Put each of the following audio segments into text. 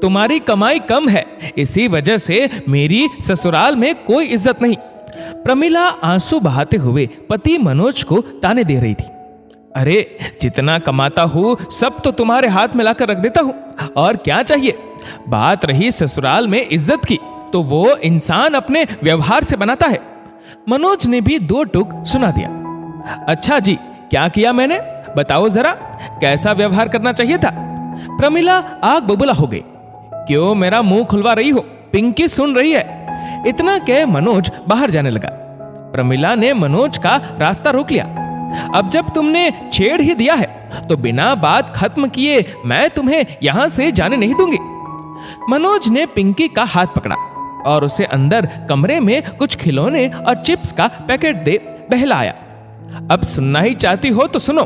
तुम्हारी कमाई कम है, इसी वजह से मेरी ससुराल में कोई इज्जत नहीं। प्रमिला आंसू बहाते हुए पति मनोज को ताने दे रही थी। अरे जितना कमाता हूं सब तो तुम्हारे हाथ में लाकर रख देता हूं, और क्या चाहिए। बात रही ससुराल में इज्जत की, तो वो इंसान अपने व्यवहार से बनाता है। मनोज ने भी दो टूक सुना दिया। अच्छा जी, क्या किया मैंने, बताओ जरा, कैसा व्यवहार करना चाहिए था। प्रमिला आग बबूला हो गई। क्यों मेरा मुंह खुलवा रही हो, पिंकी सुन रही है। इतना कह मनोज बाहर जाने लगा। प्रमिला ने मनोज का रास्ता रोक लिया। अब जब तुमने छेड़ ही दिया है तो बिना बात खत्म किए मैं तुम्हें यहां से जाने नहीं दूंगी। मनोज ने पिंकी का हाथ पकड़ा और उसे अंदर कमरे में कुछ खिलौने और चिप्स का पैकेट दे बहलाया। अब सुनना ही चाहती हो तो सुनो।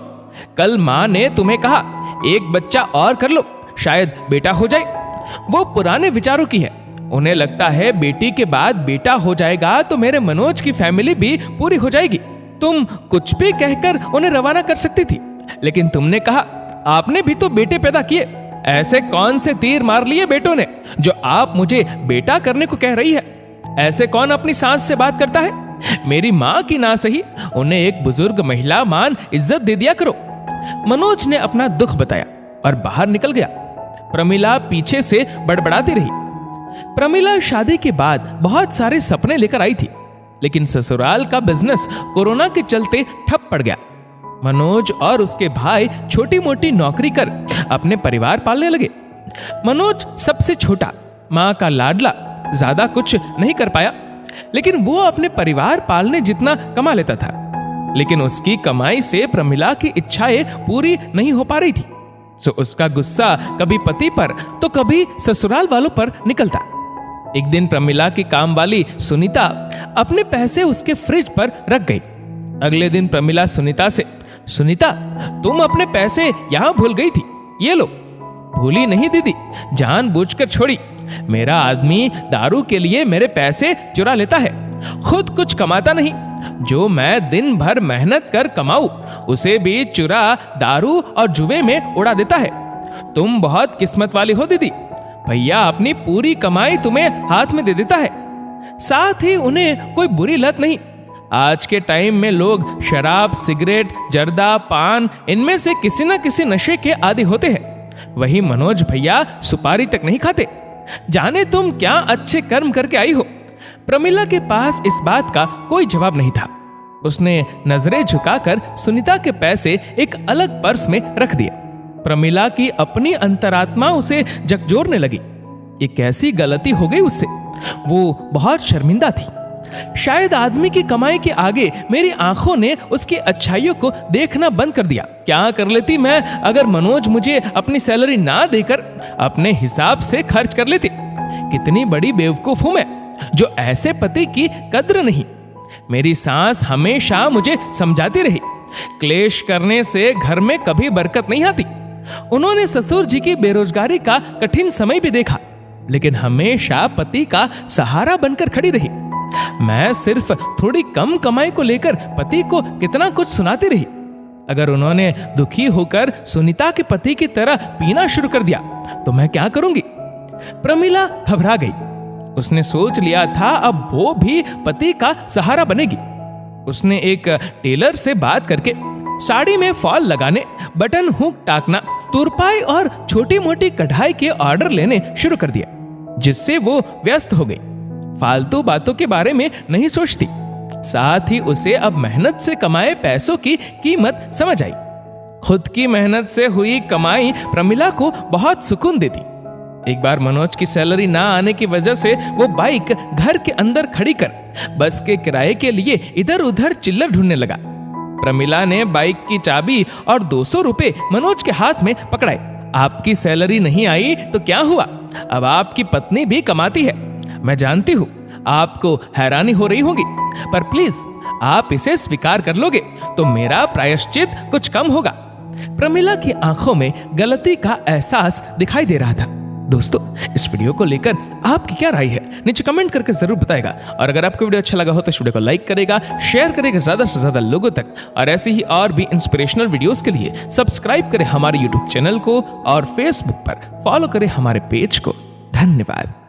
कल मां ने तुम्हें कहा एक बच्चा और कर लो, शायद बेटा हो जाए। वो पुराने विचारों की है। उन्हें लगता है बेटी के बाद बेटा हो जाएगा तो मेरे मनोज की फैमिली भी पूरी हो जाएगी। तुम कुछ भी कहकर उन्हें रवाना कर सकती थी, लेकिन तुमने कहा आपने भी तो बेटे पैदा किए। ऐसे कौन से तीर मार लिए बेटों ने जो आप मुझे बेटा करने को कह रही है। ऐसे कौन अपनी सास से बात करता है। मेरी माँ की ना सही, उन्हें एक बुजुर्ग महिला मान इज्जत दे दिया करो। मनोज ने अपना दुख बताया और बाहर निकल गया। प्रमिला पीछे से बड़बड़ाती रही। प्रमिला शादी के बाद बहुत सारे सपने लेकर आई थी, लेकिन ससुराल का बिजनेस कोरोना के चलते ठप पड़ गया। मनोज और उसके भाई छोटी मोटी नौकरी कर अपने परिवार पालने लगे। मनोज सबसे छोटा, मां का लाडला, ज्यादा कुछ नहीं कर पाया, लेकिन वो अपने परिवार पालने जितना कमा लेता था। लेकिन उसकी कमाई से प्रमिला की इच्छाएं पूरी नहीं हो पा रही थी। तो उसका गुस्सा कभी पति पर तो कभी ससुराल वालों पर निकलता। एक दिन प्रमिला की काम वाली सुनीता अपने पैसे उसके फ्रिज पर रख गई। अगले दिन प्रमिला सुनीता से, सुनीता तुम अपने पैसे यहां भूल गई थी, ये लो। भूली नहीं दीदी, जानबूझकर छोड़ी। मेरा आदमी दारू के लिए मेरे पैसे चुरा लेता है, खुद कुछ कमाता नहीं। जो मैं दिन भर मेहनत कर कमाऊं उसे भी चुरा दारू और जुए में उड़ा देता है। तुम बहुत किस्मत वाली हो दीदी, भैया अपनी पूरी कमाई तुम्हें हाथ में दे देता है, साथ ही उन्हें कोई बुरी लत नहीं। आज के टाइम में लोग शराब, सिगरेट, जर्दा, पान, इनमें से किसी न किसी नशे के आदी होते हैं। वही मनोज भैया सुपारी तक नहीं खाते। जाने तुम क्या अच्छे कर्म करके आई हो। प्रमिला के पास इस बात का कोई जवाब नहीं था। उसने नजरें झुकाकर सुनीता के पैसे एक अलग पर्स में रख दिया। प्रमिला की अपनी अंतरात्मा उसे झकझोरने लगी। ये कैसी गलती हो गई उससे। वो बहुत शर्मिंदा थी। शायद आदमी की कमाई के आगे मेरी आंखों ने उसकी अच्छाइयों को देखना बंद कर दिया। क्या कर लेती मैं अगर मनोज मुझे अपनी सैलरी ना देकर अपने हिसाब से खर्च कर लेती। कितनी बड़ी बेवकूफ हूं मैं जो ऐसे पति की कद्र नहीं। मेरी सास हमेशा मुझे समझाती रही, क्लेश करने से घर में कभी बरकत नहीं आती। उन्होंने ससुर जी की बेरोजगारी का कठिन समय भी देखा, लेकिन हमेशा पति का सहारा बनकर खड़ी रही। मैं सिर्फ थोड़ी कम कमाई को लेकर पति को कितना कुछ सुनाती रही। अगर उन्होंने दुखी होकर सुनीता के पति की तरह पीना शुरू कर दिया तो मैं क्या करूंगी। प्रमिला घबरा गई। उसने सोच लिया था अब वो भी पति का सहारा बनेगी। उसने एक टेलर से बात करके साड़ी में फॉल लगाने, बटन हुक टाकना, तुरपाई और छोटी मोटी कढ़ाई के ऑर्डर लेने शुरू कर दिया, जिससे वो व्यस्त हो गई। फालतू बातों के बारे में नहीं सोचती। साथ ही उसे अब मेहनत से कमाए पैसों की कीमत समझ आई। खुद की मेहनत से हुई कमाई प्रमिला को बहुत सुकून देती। एक बार मनोज की सैलरी ना आने की वजह से वो बाइक घर के अंदर खड़ी कर बस के किराए के लिए इधर उधर चिल्लर ढूंढने लगा। प्रमिला ने बाइक की चाबी और 200 रुपए मनोज के हाथ में पकड़ाए। आपकी सैलरी नहीं आई तो क्या हुआ, अब आपकी पत्नी भी कमाती है। मैं जानती हूं आपको हैरानी हो रही होगी, पर प्लीज आप इसे स्वीकार कर लोगे तो मेरा प्रायश्चित कुछ कम होगा। प्रमिला की आंखों में गलती का एहसास दिखाई दे रहा था। दोस्तों, इस वीडियो को लेकर आपकी क्या राय है नीचे कमेंट करके जरूर बताएगा। और अगर आपको वीडियो अच्छा लगा हो तो इस वीडियो को लाइक करेगा, शेयर करेगा ज्यादा से ज्यादा लोगों तक। और ऐसे ही और भी इंस्पिरेशनल वीडियोस के लिए सब्सक्राइब करें हमारे यूट्यूब चैनल को और फेसबुक पर फॉलो करें हमारे पेज को। धन्यवाद।